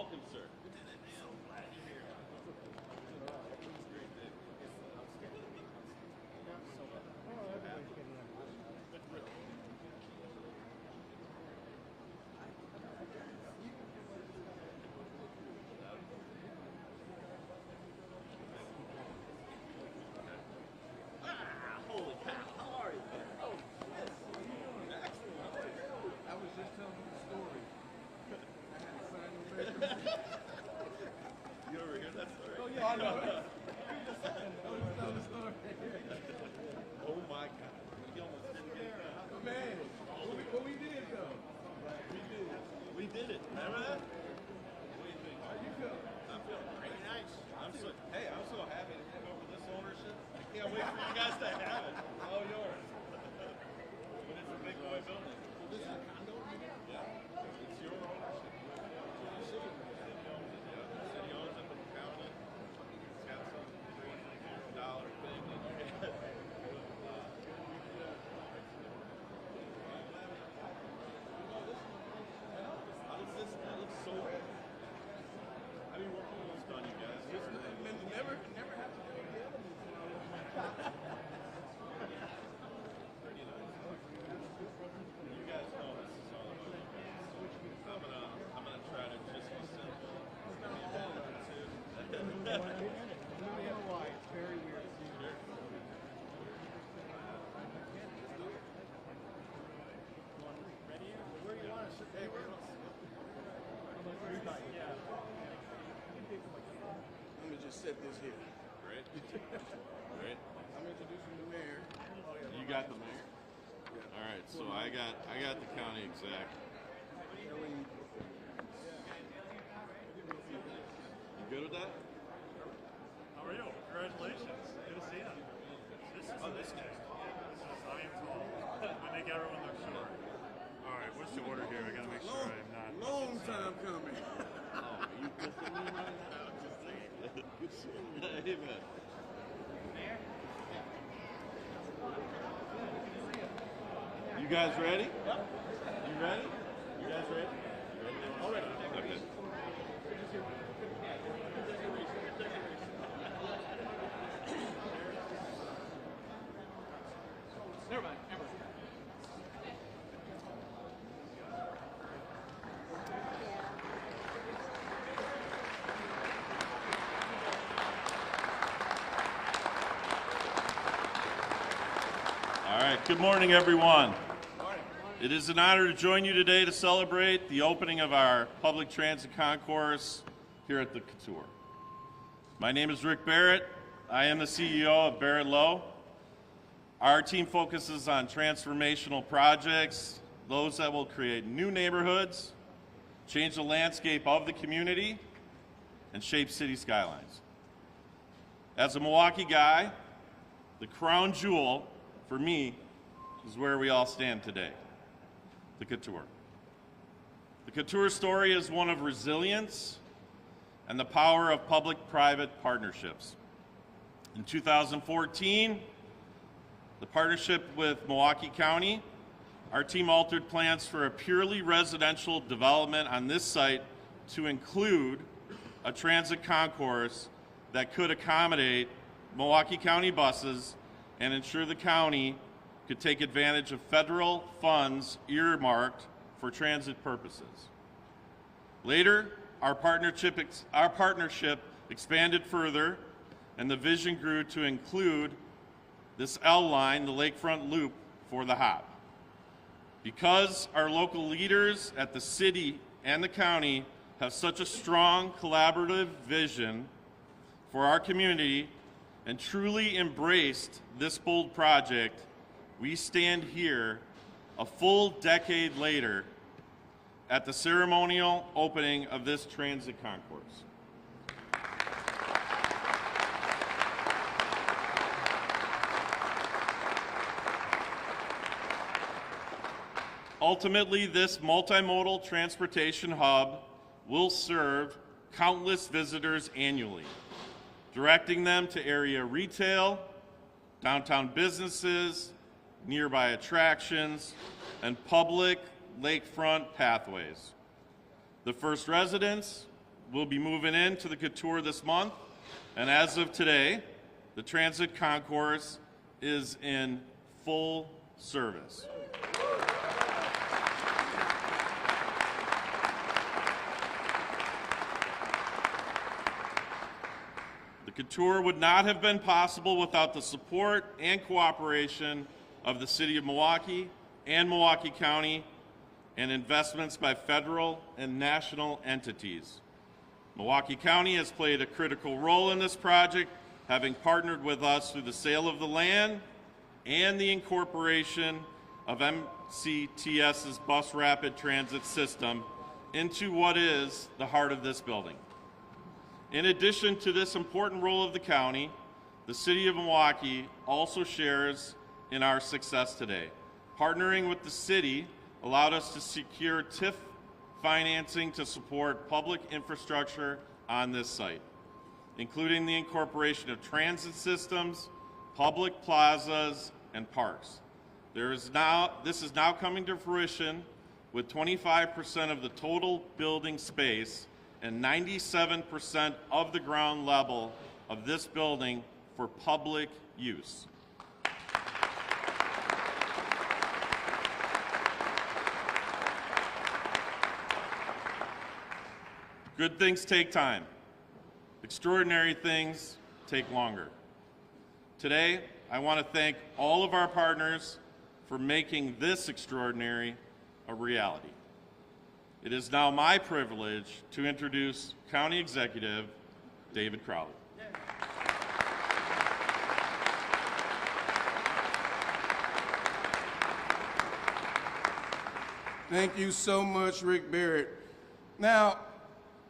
Welcome, sir. You did it, man. So glad you're here. It's great day. Holy cow, how are you? Oh, yes. Excellent. How are you? I was just telling you the story. I had to sign the paper. You ever hear that story? Oh, yeah, I know. I was telling the story. Oh my God. You almost didn't get it. Man, what we did, though. We did it. Remember that? What do you think? How you feel? I'm feeling pretty nice. I'm so happy to take over this ownership. I can't wait for you guys to have it. It's all yours. But it's a big boy building. So this is a condo? Yeah. It's your ownership. The city owns it, yeah. The city owns it, but the county, it's got some $3 thing in there. That looks so good. I mean, we're almost done, you guys. Never have to do the other moves. Pretty nice. You guys know this is all about you guys. So I'm gonna try to just be simple. It's gonna be a minute or two. Why? It's very weird. Ready? Where do you want to sit? Hey, where else? Let me just set this here. Great. Great. I'm introducing the mayor. You got the mayor? All right. So I got the county exec. You good with that? How are you? Congratulations. Good to see you. This guy. I am tall. I make everyone look short. All right, what's the order here? I gotta make sure I'm not. Long time coming. Oh, you pissing me right now? Just saying. Good shit. Amen. You guys ready? Yep. You ready? You guys ready? You ready? All ready. Okay. Never mind. All right. Good morning, everyone. It is an honor to join you today to celebrate the opening of our public transit concourse here at the Couture. My name is Rick Barrett. I am the CEO of Barrett Lowe. Our team focuses on transformational projects, those that will create new neighborhoods, change the landscape of the community, and shape city skylines. As a Milwaukee guy, the crown jewel for me is where we all stand today, the Couture. The Couture story is one of resilience and the power of public-private partnerships. In 2014, the partnership with Milwaukee County, our team altered plans for a purely residential development on this site to include a transit concourse that could accommodate Milwaukee County buses and ensure the county could take advantage of federal funds earmarked for transit purposes. Later, our partnership expanded further, and the vision grew to include this L line, the lakefront loop, for the hop. Because our local leaders at the city and the county have such a strong collaborative vision for our community and truly embraced this bold project, we stand here a full decade later at the ceremonial opening of this transit concourse. Ultimately, this multimodal transportation hub will serve countless visitors annually, directing them to area retail, downtown businesses, nearby attractions, and public lakefront pathways. The first residents will be moving into the Couture this month, and as of today, the transit concourse is in full service. The Couture would not have been possible without the support and cooperation of the City of Milwaukee and Milwaukee County and investments by federal and national entities. Milwaukee County has played a critical role in this project, having partnered with us through the sale of the land and the incorporation of MCTS's bus rapid transit system into what is the heart of this building. In addition to this important role of the county, the City of Milwaukee also shares in our success today. Partnering with the city allowed us to secure TIF financing to support public infrastructure on this site, including the incorporation of transit systems, public plazas, and parks. This is now coming to fruition with 25% of the total building space and 97% of the ground level of this building for public use. Good things take time. Extraordinary things take longer. Today, I want to thank all of our partners for making this extraordinary a reality. It is now my privilege to introduce County Executive David Crowley. Thank you so much, Rick Barrett. Now,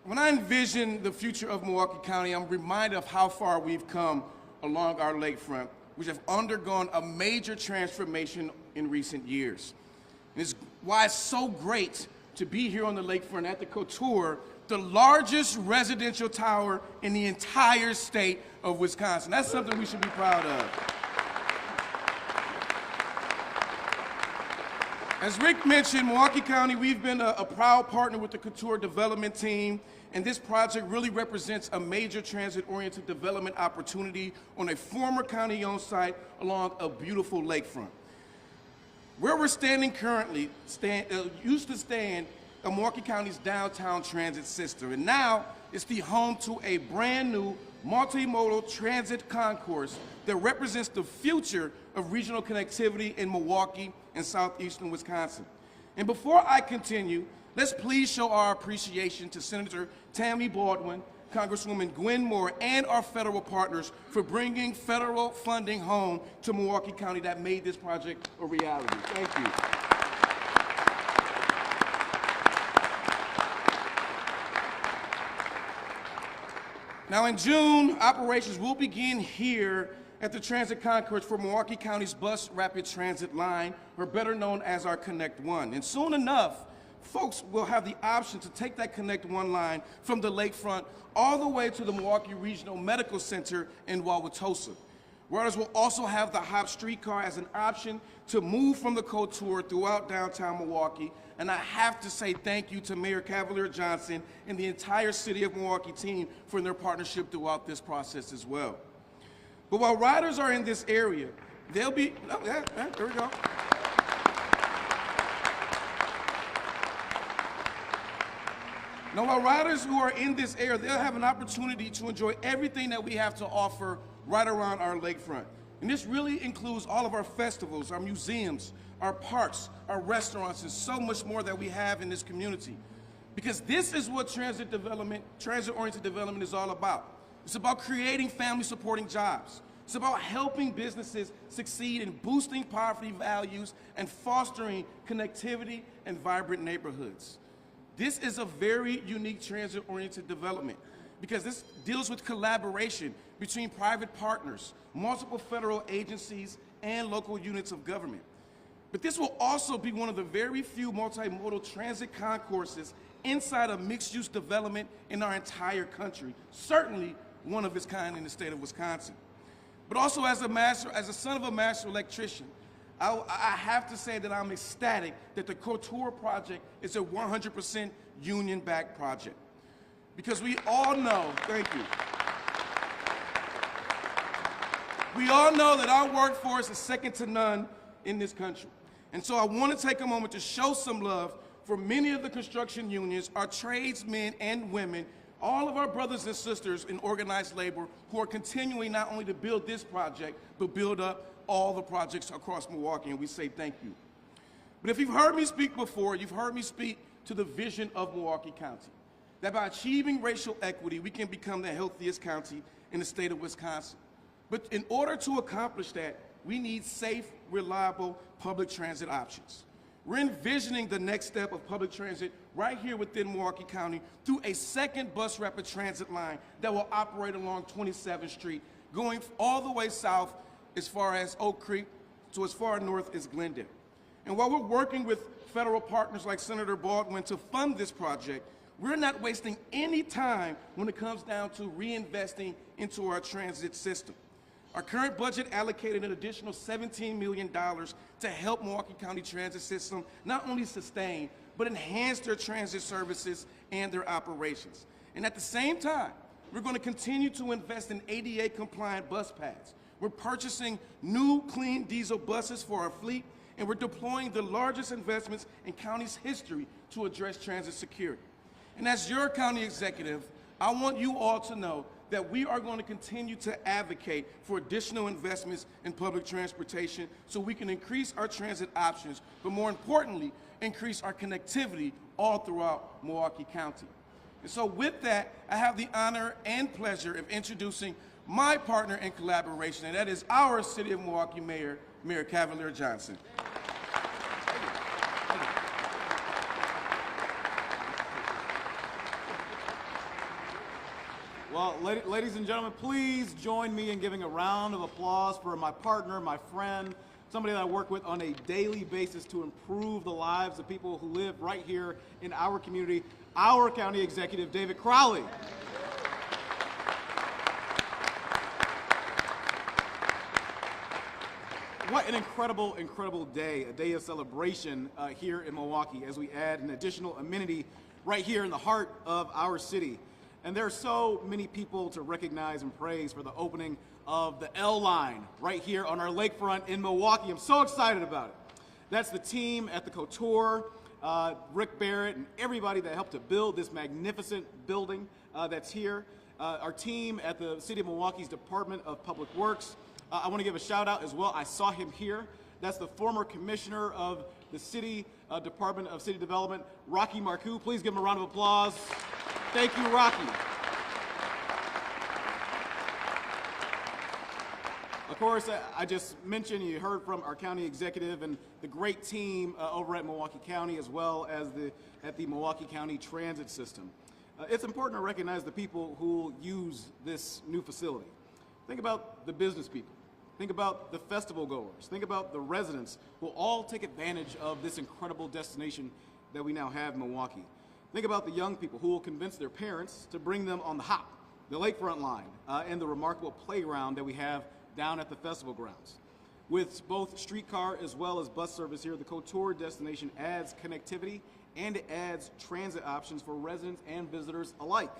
when I envision the future of Milwaukee County, I'm reminded of how far we've come along our lakefront, which have undergone a major transformation in recent years. And it's why it's so great to be here on the lakefront at the Couture, the largest residential tower in the entire state of Wisconsin. That's something we should be proud of. As Rick mentioned, Milwaukee County, we've been a proud partner with the Couture development team, and this project really represents a major transit-oriented development opportunity on a former county-owned site along a beautiful lakefront. Where we're standing currently used to stand Milwaukee County's downtown transit system, and now it's the home to a brand new multimodal transit concourse that represents the future of regional connectivity in Milwaukee and southeastern Wisconsin. And before I continue, let's please show our appreciation to Senator Tammy Baldwin, Congresswoman Gwen Moore, and our federal partners for bringing federal funding home to Milwaukee County that made this project a reality. Thank you. Now in June, operations will begin here at the transit concourse for Milwaukee County's bus rapid transit line, or better known as our Connect One. And soon enough, folks will have the option to take that Connect One line from the lakefront all the way to the Milwaukee Regional Medical Center in Wauwatosa. Riders will also have the HOP streetcar as an option to move from the Couture throughout downtown Milwaukee. And I have to say thank you to Mayor Cavalier Johnson and the entire City of Milwaukee team for their partnership throughout this process as well. But while riders are in this area, they'll be, there we go. Now, while riders who are in this area, they'll have an opportunity to enjoy everything that we have to offer right around our lakefront. And this really includes all of our festivals, our museums, our parks, our restaurants, and so much more that we have in this community. Because this is what transit-oriented development is all about. It's about creating family-supporting jobs. It's about helping businesses succeed in boosting poverty values and fostering connectivity and vibrant neighborhoods. This is a very unique transit-oriented development because this deals with collaboration between private partners, multiple federal agencies, and local units of government. But this will also be one of the very few multimodal transit concourses inside a mixed-use development in our entire country, certainly one of its kind in the state of Wisconsin. But also as a son of a master electrician, I have to say that I'm ecstatic that the Couture project is a 100% union-backed project. Because we all know, thank you. We all know that our workforce is second to none in this country. And so I want to take a moment to show some love for many of the construction unions, our tradesmen and women, all of our brothers and sisters in organized labor who are continuing not only to build this project, but build up all the projects across Milwaukee, and we say thank you. But if you've heard me speak before, you've heard me speak to the vision of Milwaukee County, that by achieving racial equity, we can become the healthiest county in the state of Wisconsin. But in order to accomplish that, we need safe, reliable public transit options. We're envisioning the next step of public transit right here within Milwaukee County through a second bus rapid transit line that will operate along 27th Street, going all the way south as far as Oak Creek to as far north as Glendale. And while we're working with federal partners like Senator Baldwin to fund this project, we're not wasting any time when it comes down to reinvesting into our transit system. Our current budget allocated an additional $17 million to help Milwaukee County Transit System not only sustain, but enhance their transit services and their operations. And at the same time, we're going to continue to invest in ADA-compliant bus pads. We're purchasing new clean diesel buses for our fleet, and we're deploying the largest investments in county's history to address transit security. And as your county executive, I want you all to know that we are going to continue to advocate for additional investments in public transportation so we can increase our transit options, but more importantly, increase our connectivity all throughout Milwaukee County. And so with that, I have the honor and pleasure of introducing my partner in collaboration, and that is our City of Milwaukee Mayor, Mayor Cavalier Johnson. Well, ladies and gentlemen, please join me in giving a round of applause for my partner, my friend, somebody that I work with on a daily basis to improve the lives of people who live right here in our community, our county executive, David Crowley. What an incredible, incredible day, a day of celebration here in Milwaukee as we add an additional amenity right here in the heart of our city. And there are so many people to recognize and praise for the opening of the L line right here on our lakefront in Milwaukee. I'm so excited about it. That's the team at the Couture, Rick Barrett, and everybody that helped to build this magnificent building that's here. Our team at the City of Milwaukee's Department of Public Works. I want to give a shout out as well. I saw him here. That's the former commissioner of the City Department of City Development, Rocky Marcoux. Please give him a round of applause. Thank you, Rocky. Of course, I just mentioned, you heard from our county executive and the great team over at Milwaukee County, as well as at the Milwaukee County Transit System. It's important to recognize the people who use this new facility. Think about the business people. Think about the festival goers. Think about the residents who all take advantage of this incredible destination that we now have in Milwaukee. Think about the young people who will convince their parents to bring them on the hop, the lakefront line, and the remarkable playground that we have down at the festival grounds. With both streetcar as well as bus service here, the Couture destination adds connectivity and it adds transit options for residents and visitors alike.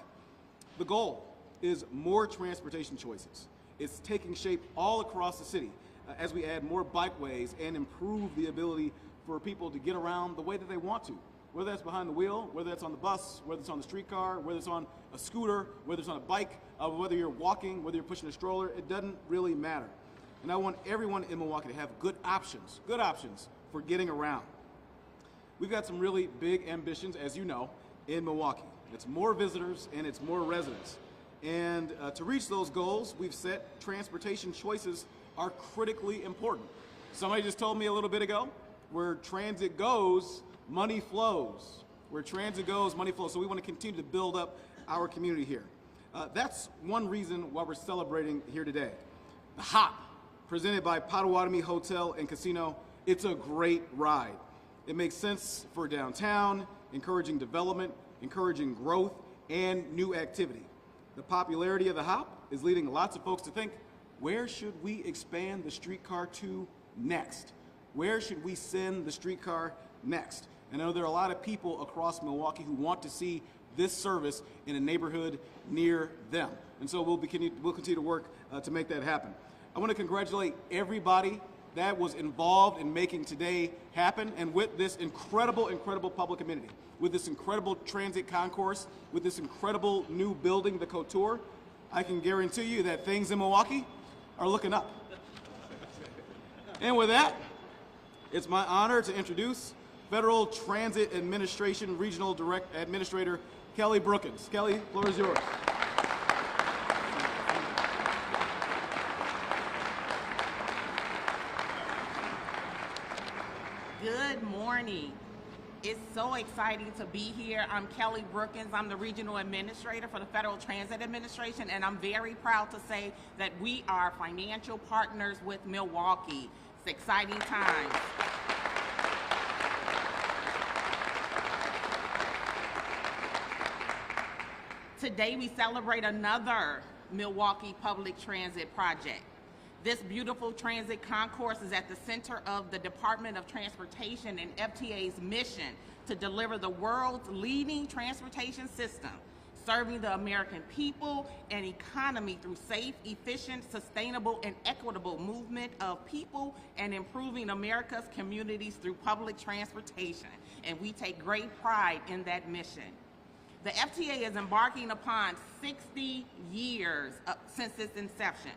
The goal is more transportation choices. It's taking shape all across the city as we add more bikeways and improve the ability for people to get around the way that they want to. Whether that's behind the wheel, whether that's on the bus, whether it's on the streetcar, whether it's on a scooter, whether it's on a bike, whether you're walking, whether you're pushing a stroller, it doesn't really matter. And I want everyone in Milwaukee to have good options for getting around. We've got some really big ambitions, as you know, in Milwaukee. It's more visitors and it's more residents. And to reach those goals, we've set transportation choices are critically important. Somebody just told me a little bit ago, where transit goes, money flows. Where transit goes, money flows. So we want to continue to build up our community here. That's one reason why we're celebrating here today. The HOP, presented by Potawatomi Hotel and Casino, it's a great ride. It makes sense for downtown, encouraging development, encouraging growth, and new activity. The popularity of the HOP is leading lots of folks to think, where should we expand the streetcar to next? Where should we send the streetcar next? And I know there are a lot of people across Milwaukee who want to see this service in a neighborhood near them. And so we'll continue to work to make that happen. I want to congratulate everybody that was involved in making today happen, and with this incredible public amenity, with this incredible transit concourse, with this incredible new building, the Couture, I can guarantee you that things in Milwaukee are looking up. And with that, it's my honor to introduce Federal Transit Administration Regional Administrator Kelly Brookins. Kelly, the floor is yours. Good morning. It's so exciting to be here. I'm Kelly Brookins. I'm the Regional Administrator for the Federal Transit Administration, and I'm very proud to say that we are financial partners with Milwaukee. It's exciting times. Today we celebrate another Milwaukee Public Transit project. This beautiful transit concourse is at the center of the Department of Transportation and FTA's mission to deliver the world's leading transportation system, serving the American people and economy through safe, efficient, sustainable, and equitable movement of people and improving America's communities through public transportation. And we take great pride in that mission. The FTA is embarking upon 60 years since its inception.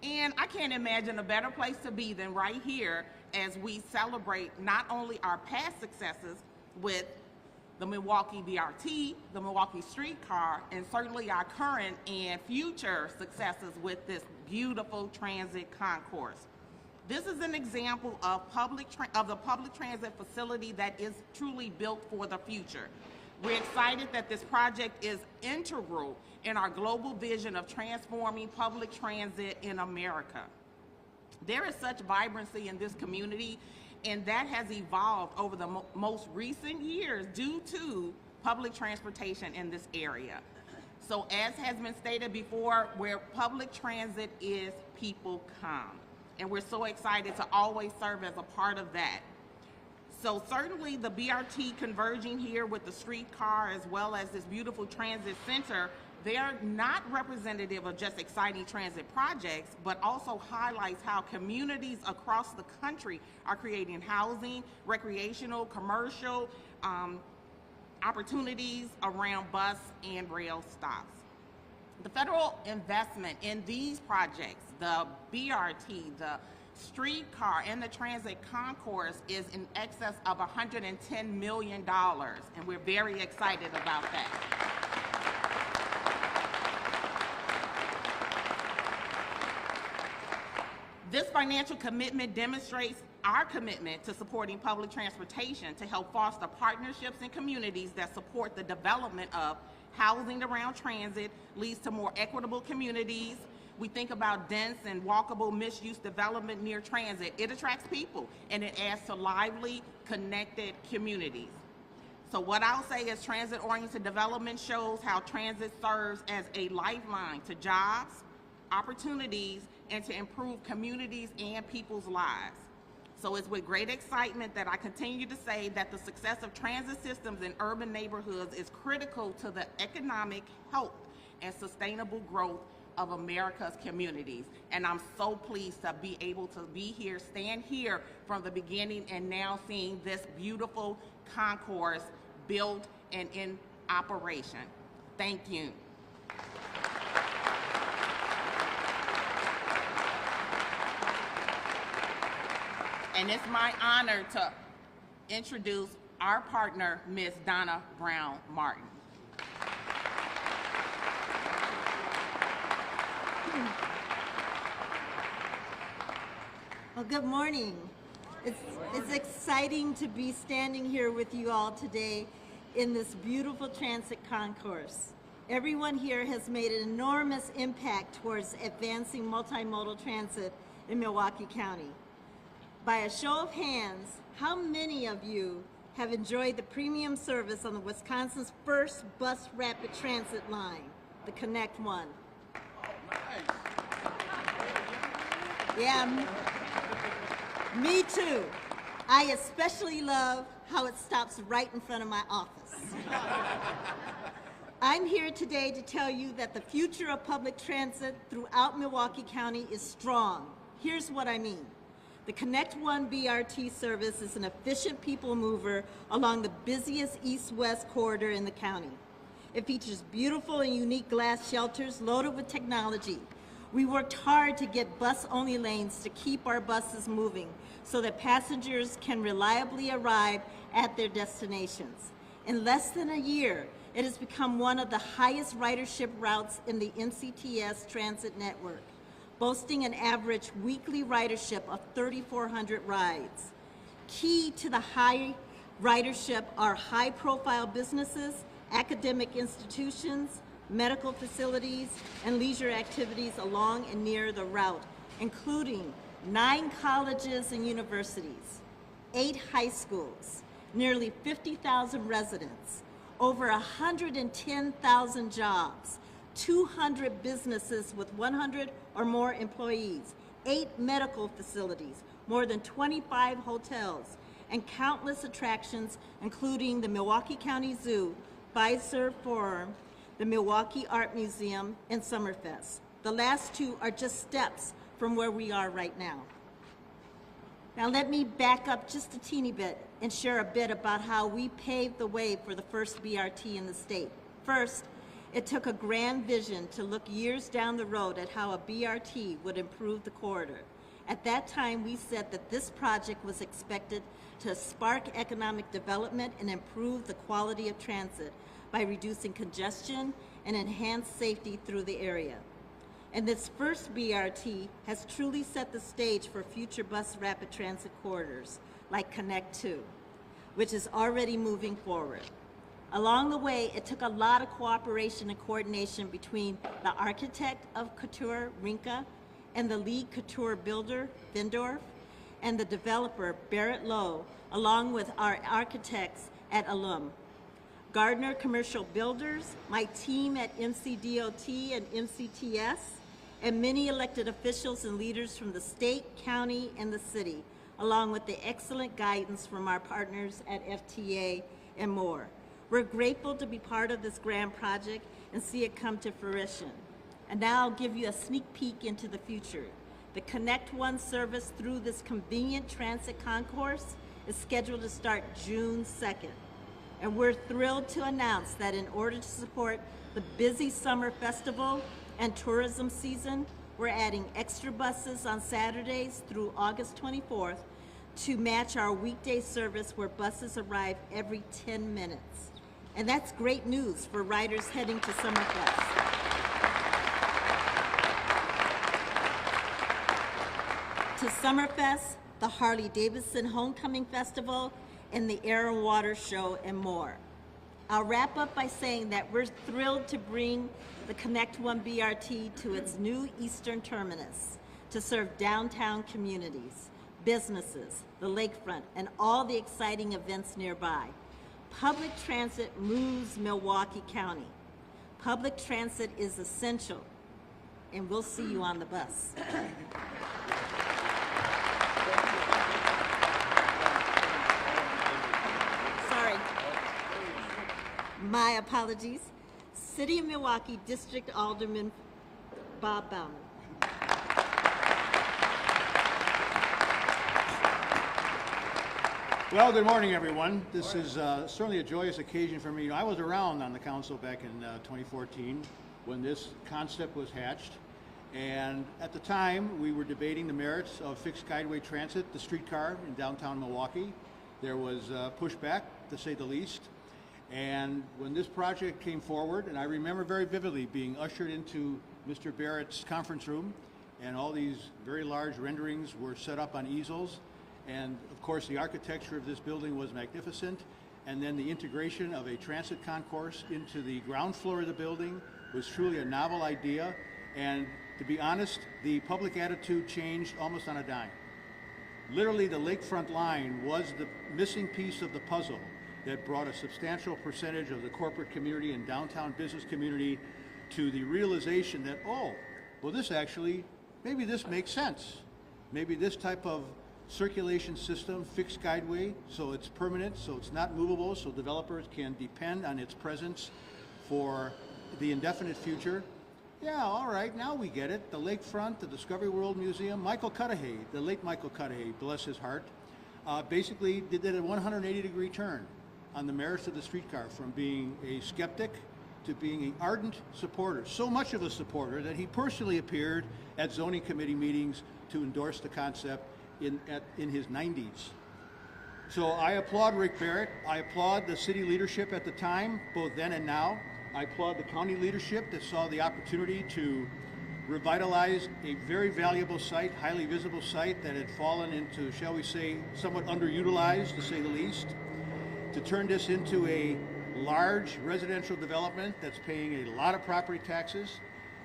And I can't imagine a better place to be than right here as we celebrate not only our past successes with the Milwaukee BRT, the Milwaukee streetcar, and certainly our current and future successes with this beautiful transit concourse. This is an example of the public transit facility that is truly built for the future. We're excited that this project is integral in our global vision of transforming public transit in America. There is such vibrancy in this community, and that has evolved over the most recent years due to public transportation in this area. So as has been stated before, where public transit is, people come. And we're so excited to always serve as a part of that. So certainly the BRT converging here with the streetcar as well as this beautiful transit center, they're not representative of just exciting transit projects, but also highlights how communities across the country are creating housing, recreational, commercial opportunities around bus and rail stops. The federal investment in these projects, the BRT, the streetcar, and the transit concourse is in excess of $110 million, and we're very excited about that. This financial commitment demonstrates our commitment to supporting public transportation to help foster partnerships and communities that support the development of housing around transit, leads to more equitable communities. We think about dense and walkable mixed-use development near transit. It attracts people, and it adds to lively, connected communities. So what I'll say is transit-oriented development shows how transit serves as a lifeline to jobs, opportunities, and to improve communities and people's lives. So it's with great excitement that I continue to say that the success of transit systems in urban neighborhoods is critical to the economic health and sustainable growth of America's communities. And I'm so pleased to be able to be here, stand here from the beginning, and now seeing this beautiful concourse built and in operation. Thank you. And it's my honor to introduce our partner, Ms. Donna Brown Martin. Well, good morning. It's exciting to be standing here with you all today in this beautiful transit concourse. Everyone here has made an enormous impact towards advancing multimodal transit in Milwaukee County. By a show of hands, how many of you have enjoyed the premium service on the Wisconsin's first bus rapid transit line, the Connect One? Yeah, me too. I especially love how it stops right in front of my office. I'm here today to tell you that the future of public transit throughout Milwaukee County is strong. Here's what I mean. The Connect One BRT service is an efficient people mover along the busiest east-west corridor in the county. It features beautiful and unique glass shelters loaded with technology. We worked hard to get bus-only lanes to keep our buses moving so that passengers can reliably arrive at their destinations. In less than a year, it has become one of the highest ridership routes in the NCTS transit network, boasting an average weekly ridership of 3,400 rides. Key to the high ridership are high-profile businesses, academic institutions, medical facilities, and leisure activities along and near the route, including 9 colleges and universities, 8 high schools, nearly 50,000 residents, over 110,000 jobs, 200 businesses with 100 or more employees, 8 medical facilities, more than 25 hotels, and countless attractions, including the Milwaukee County Zoo, Pfizer Forum, the Milwaukee Art Museum, and Summerfest. The last 2 are just steps from where we are right now. Now let me back up just a teeny bit and share a bit about how we paved the way for the first BRT in the state. First, it took a grand vision to look years down the road at how a BRT would improve the corridor. At that time, we said that this project was expected to spark economic development and improve the quality of transit by reducing congestion and enhance safety through the area. And this first BRT has truly set the stage for future bus rapid transit corridors like Connect 2, which is already moving forward. Along the way, it took a lot of cooperation and coordination between the architect of Couture, Rinka, and the lead Couture builder, Vindorf, and the developer, Barrett Lowe, along with our architects at Alum. Gardner Commercial Builders, my team at MCDOT and MCTS, and many elected officials and leaders from the state, county, and the city, along with the excellent guidance from our partners at FTA and more. We're grateful to be part of this grand project and see it come to fruition. And now I'll give you a sneak peek into the future. The Connect One service through this convenient transit concourse is scheduled to start June 2nd. And we're thrilled to announce that in order to support the busy summer festival and tourism season, we're adding extra buses on Saturdays through August 24th to match our weekday service where buses arrive every 10 minutes. And that's great news for riders heading to Summerfest. To Summerfest, the Harley-Davidson Homecoming Festival, and the Air and Water Show, and more. I'll wrap up by saying that we're thrilled to bring the Connect One BRT to its new eastern terminus to serve downtown communities, businesses, the lakefront, and all the exciting events nearby. Public transit moves Milwaukee County. Public transit is essential, and we'll see you on the bus. Sorry. My apologies. City of Milwaukee District Alderman Bob Bauman. Well, good morning, everyone. This is certainly a joyous occasion for me. You know, I was around on the council back in 2014 when this concept was hatched. And at the time, we were debating the merits of fixed guideway transit, the streetcar in downtown Milwaukee. There was pushback, to say the least. And when this project came forward, and I remember very vividly being ushered into Mr. Barrett's conference room, and all these very large renderings were set up on easels. And of course, the architecture of this building was magnificent. And then the integration of a transit concourse into the ground floor of the building was truly a novel idea. And to be honest, the public attitude changed almost on a dime. Literally, the lakefront line was the missing piece of the puzzle that brought a substantial percentage of the corporate community and downtown business community to the realization that, oh, well, this actually, maybe this makes sense. Maybe this type of circulation system, fixed guideway, so it's permanent, so it's not movable, so developers can depend on its presence for the indefinite future. Yeah, all right, now we get it. The lakefront, the Discovery World Museum, Michael Cudahy, the late Michael Cudahy, bless his heart, basically did a 180-degree turn on the merits of the streetcar, from being a skeptic to being an ardent supporter. So much of a supporter that he personally appeared at zoning committee meetings to endorse the concept in his 90s. So I applaud Rick Barrett. I applaud the city leadership at the time, both then and now. I applaud the county leadership that saw the opportunity to revitalize a very valuable site, highly visible site that had fallen into, shall we say, somewhat underutilized, to say the least, to turn this into a large residential development that's paying a lot of property taxes,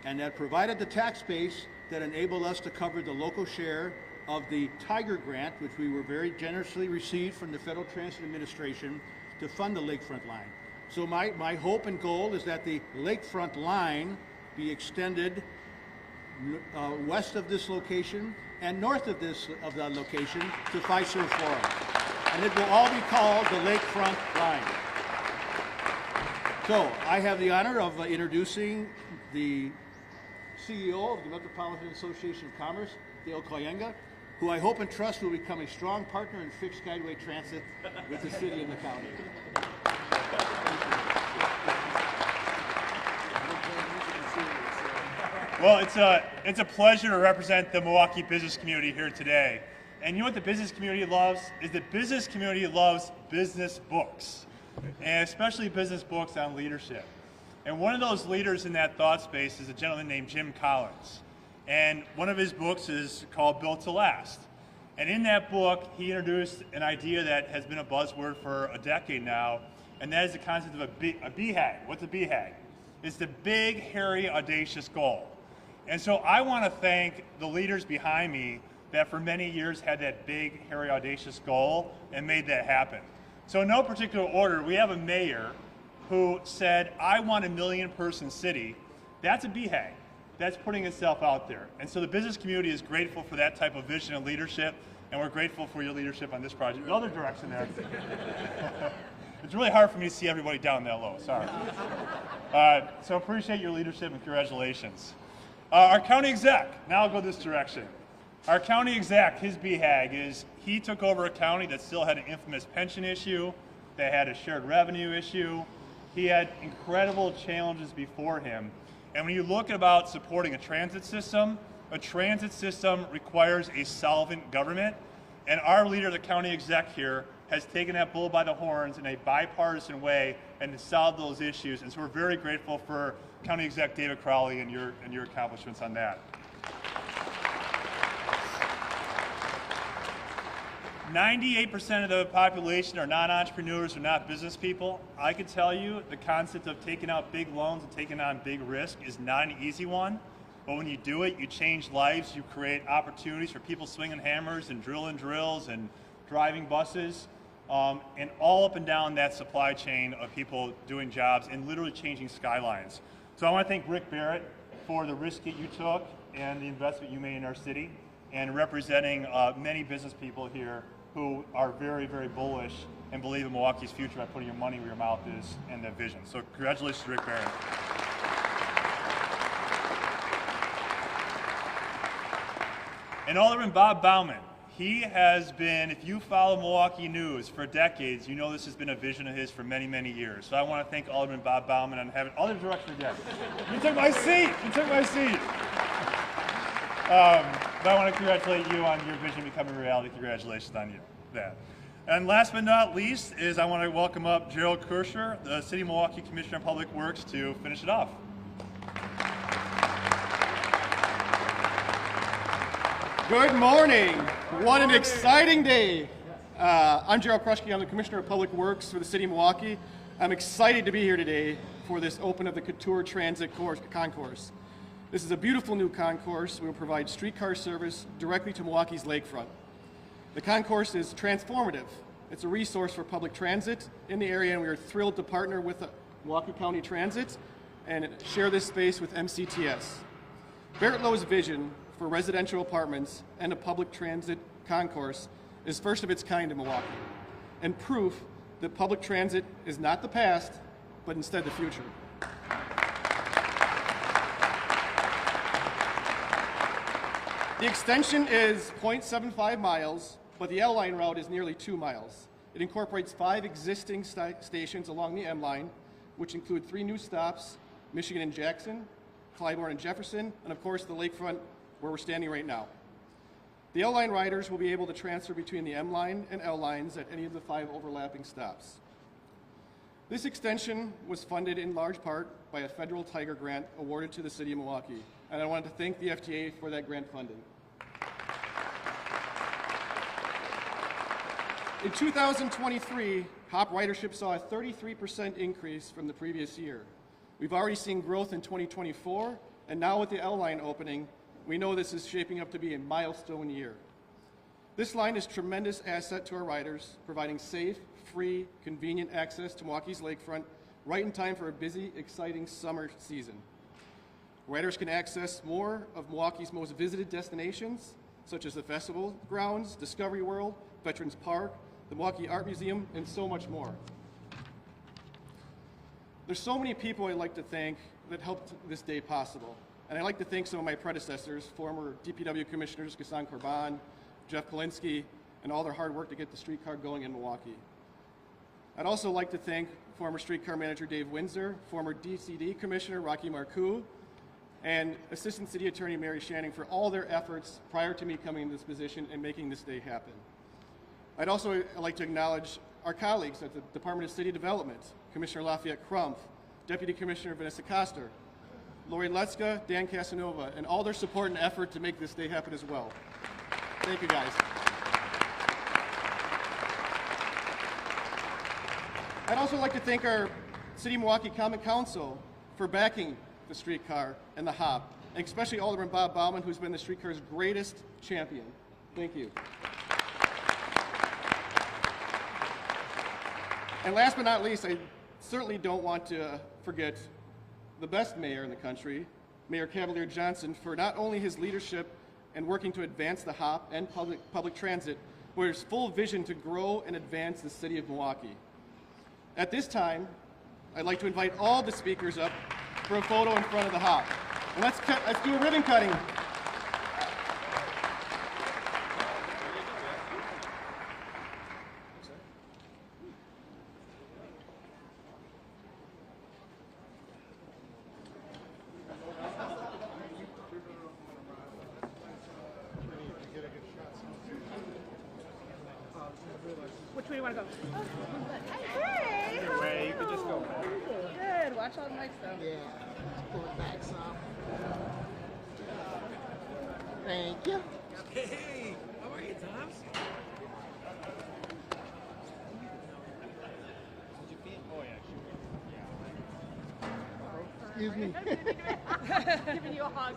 and that provided the tax base that enabled us to cover the local share of the Tiger Grant, which we were very generously received from the Federal Transit Administration to fund the lakefront line. So my hope and goal is that the lakefront line be extended west of this location and north of that location to Fiserv Forum. And it will all be called the Lakefront Line. So I have the honor of introducing the CEO of the Metropolitan Association of Commerce, Dale Koyenga, who I hope and trust will become a strong partner in fixed guideway transit with the city and the county. Well, it's a pleasure to represent the Milwaukee business community here today. And you know what the business community loves? Is the business community loves business books, and especially business books on leadership. And one of those leaders in that thought space is a gentleman named Jim Collins. And one of his books is called Built to Last. And in that book, he introduced an idea that has been a buzzword for a decade now, and that is the concept of a BHAG. What's a BHAG? It's the big, hairy, audacious goal. And so I want to thank the leaders behind me that for many years had that big, hairy, audacious goal and made that happen. So in no particular order, we have a mayor who said, I want a 1 million-person city. That's a BHAG. That's putting itself out there. And so the business community is grateful for that type of vision and leadership, and we're grateful for your leadership on this project. The other direction there. It's really hard for me to see everybody down that low, sorry. So appreciate your leadership and congratulations. Our county exec, now I'll go this direction. Our county exec, his BHAG is he took over a county that still had an infamous pension issue, that had a shared revenue issue. He had incredible challenges before him. And when you look about supporting a transit system requires a solvent government. And our leader, the county exec here, has taken that bull by the horns in a bipartisan way and to solve those issues. And so we're very grateful for County Exec David Crowley and your accomplishments on that. 98% of the population are not entrepreneurs or not business people. I can tell you the concept of taking out big loans and taking on big risk is not an easy one. But when you do it, you change lives, you create opportunities for people swinging hammers and drilling drills and driving buses, and all up and down that supply chain of people doing jobs and literally changing skylines. So I want to thank Rick Barrett for the risk that you took and the investment you made in our city, and representing many business people here who are very, very bullish and believe in Milwaukee's future by putting your money where your mouth is and that vision. So congratulations, Rick Barrett. And Alderman Bob Bauman, he has been, if you follow Milwaukee news for decades, you know this has been a vision of his for many, many years. So I want to thank Alderman Bob Bauman on having, other director again. You took my seat, But I want to congratulate you on your vision becoming reality. Congratulations on you, that. And last but not least is I want to welcome up Gerald Couture, the City of Milwaukee Commissioner of Public Works, to finish it off. Good morning. What an exciting day. I'm Gerald Kruschke. I'm the Commissioner of Public Works for the City of Milwaukee. I'm excited to be here today for this open of the Couture Transit Concourse. This is a beautiful new concourse. We will provide streetcar service directly to Milwaukee's lakefront. The concourse is transformative. It's a resource for public transit in the area, and we are thrilled to partner with Milwaukee County Transit and share this space with MCTS. Barrett Lowe's vision for residential apartments and a public transit concourse is first of its kind in Milwaukee, and proof that public transit is not the past, but instead the future. The extension is 0.75 miles, but the L line route is nearly 2 miles. It incorporates 5 existing stations along the M line, which include 3 new stops, Michigan and Jackson, Clybourne and Jefferson, and of course the lakefront where we're standing right now. The L line riders will be able to transfer between the M line and L lines at any of the 5 overlapping stops. This extension was funded in large part by a federal Tiger grant awarded to the City of Milwaukee, and I wanted to thank the FTA for that grant funding. In 2023, HOP ridership saw a 33% increase from the previous year. We've already seen growth in 2024, and now with the L line opening, we know this is shaping up to be a milestone year. This line is a tremendous asset to our riders, providing safe, free, convenient access to Milwaukee's lakefront right in time for a busy, exciting summer season. Riders can access more of Milwaukee's most visited destinations, such as the festival grounds, Discovery World, Veterans Park, the Milwaukee Art Museum, and so much more. There's so many people I'd like to thank that helped this day possible. And I'd like to thank some of my predecessors, former DPW Commissioners Ghassan Korban, Jeff Kalinsky, and all their hard work to get the streetcar going in Milwaukee. I'd also like to thank former streetcar manager Dave Windsor, former DCD Commissioner Rocky Marcoux, and Assistant City Attorney Mary Shanning for all their efforts prior to me coming in this position and making this day happen. I'd also like to acknowledge our colleagues at the Department of City Development, Commissioner Lafayette Crumpf, Deputy Commissioner Vanessa Koster, Lori Letzka, Dan Casanova, and all their support and effort to make this day happen as well. Thank you, guys. I'd also like to thank our City of Milwaukee Common Council for backing the streetcar and the HOP, and especially Alderman Bob Bauman, who's been the streetcar's greatest champion. Thank you. And last but not least, I certainly don't want to forget the best mayor in the country, Mayor Cavalier Johnson, for not only his leadership and working to advance the HOP and public transit, but his full vision to grow and advance the city of Milwaukee. At this time, I'd like to invite all the speakers up for a photo in front of the HOP. And let's do a ribbon cutting. Which way do you want to go? Hey! Either way, you could just go back. Good. Watch all the mics though. Yeah, pull it back some. Thank you. Hey, how are you, Tom? Excuse me. Giving you a hug.